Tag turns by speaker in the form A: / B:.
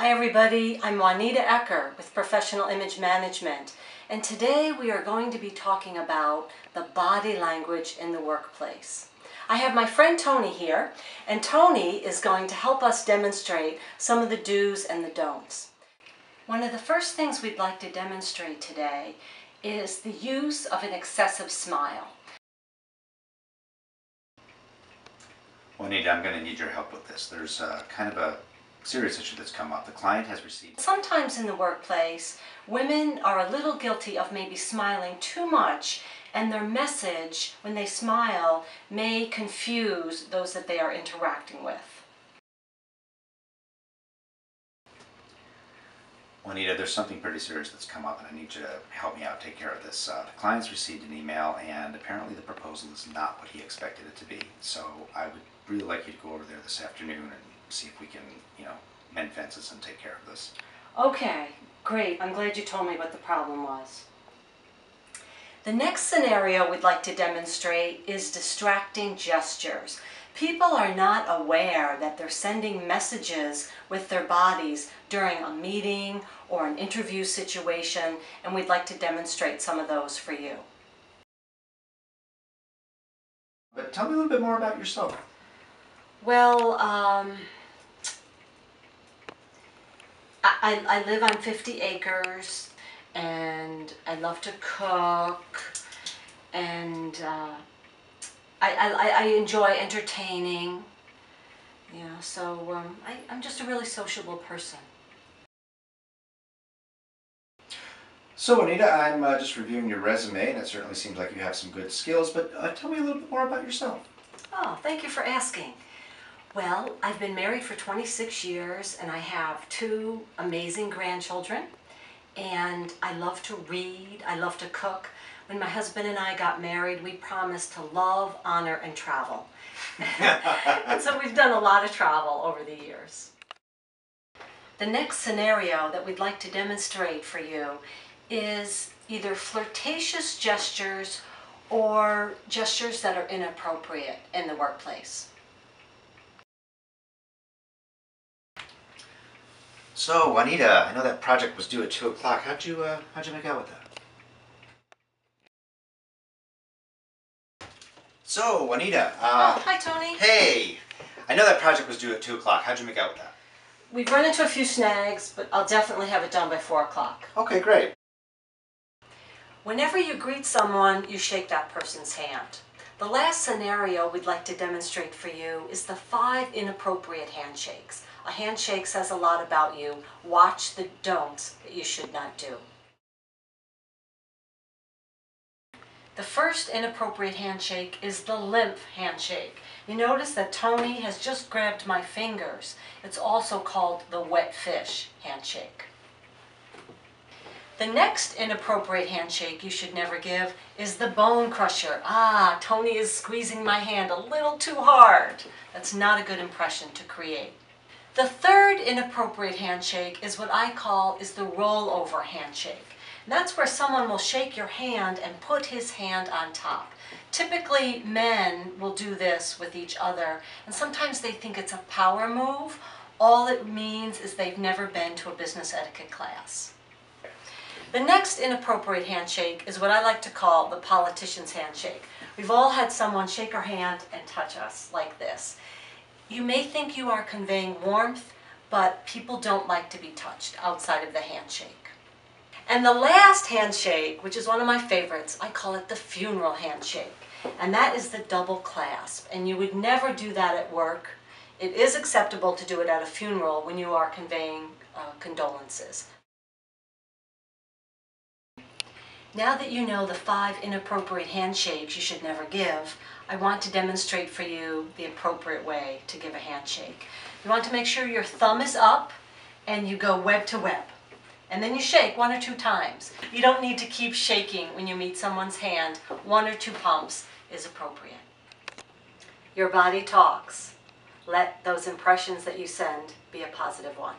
A: Hi everybody, I'm Juanita Ecker with Professional Image Management, and today we are going to be talking about the body language in the workplace. I have my friend Tony here, and Tony is going to help us demonstrate some of the do's and the don'ts. One of the first things we'd like to demonstrate today is the use of an excessive smile.
B: Juanita, I'm going to need your help with this. There's kind of a serious issue that's come up. The client has received...
A: Sometimes in the workplace, women are a little guilty of maybe smiling too much, and their message, when they smile, may confuse those that they are interacting with.
B: Juanita, there's something pretty serious that's come up, and I need you to help me out, take care of this. The client's received an email, and apparently the proposal is not what he expected it to be. So I would really like you to go over there this afternoon and see if we can, mend fences and take care of this.
A: Okay, great. I'm glad you told me what the problem was. The next scenario we'd like to demonstrate is distracting gestures. People are not aware that they're sending messages with their bodies during a meeting or an interview situation, and we'd like to demonstrate some of those for you.
B: But tell me a little bit more about yourself.
A: Well, I live on 50 acres, and I love to cook, and I enjoy entertaining, so I'm just a really sociable person.
B: So Juanita, I'm just reviewing your resume, and it certainly seems like you have some good skills, but tell me a little bit more about yourself.
A: Oh, thank you for asking. Well, I've been married for 26 years, and I have 2 amazing grandchildren, and I love to read, I love to cook. When my husband and I got married, we promised to love, honor, and travel. And so we've done a lot of travel over the years. The next scenario that we'd like to demonstrate for you is either flirtatious gestures or gestures that are inappropriate in the workplace.
B: So Juanita, I know that project was due at 2 o'clock. How'd you make out with that? So Juanita,
A: oh, hi Tony.
B: Hey, I know that project was due at 2 o'clock. How'd you make out with that?
A: We've run into a few snags, but I'll definitely have it done by 4 o'clock.
B: Okay, great.
A: Whenever you greet someone, you shake that person's hand. The last scenario we'd like to demonstrate for you is the 5 inappropriate handshakes. A handshake says a lot about you. Watch the don'ts that you should not do. The first inappropriate handshake is the limp handshake. You notice that Tony has just grabbed my fingers. It's also called the wet fish handshake. The next inappropriate handshake you should never give is the bone crusher. Ah, Tony is squeezing my hand a little too hard. That's not a good impression to create. The third inappropriate handshake is what I call the rollover handshake. And that's where someone will shake your hand and put his hand on top. Typically, men will do this with each other, and sometimes they think it's a power move. All it means is they've never been to a business etiquette class. The next inappropriate handshake is what I like to call the politician's handshake. We've all had someone shake our hand and touch us like this. You may think you are conveying warmth, but people don't like to be touched outside of the handshake. And the last handshake, which is one of my favorites, I call it the funeral handshake. And that is the double clasp. And you would never do that at work. It is acceptable to do it at a funeral when you are conveying condolences. Now that you know the 5 inappropriate handshakes you should never give, I want to demonstrate for you the appropriate way to give a handshake. You want to make sure your thumb is up and you go web to web. And then you shake 1 or 2 times. You don't need to keep shaking when you meet someone's hand. 1 or 2 pumps is appropriate. Your body talks. Let those impressions that you send be a positive one.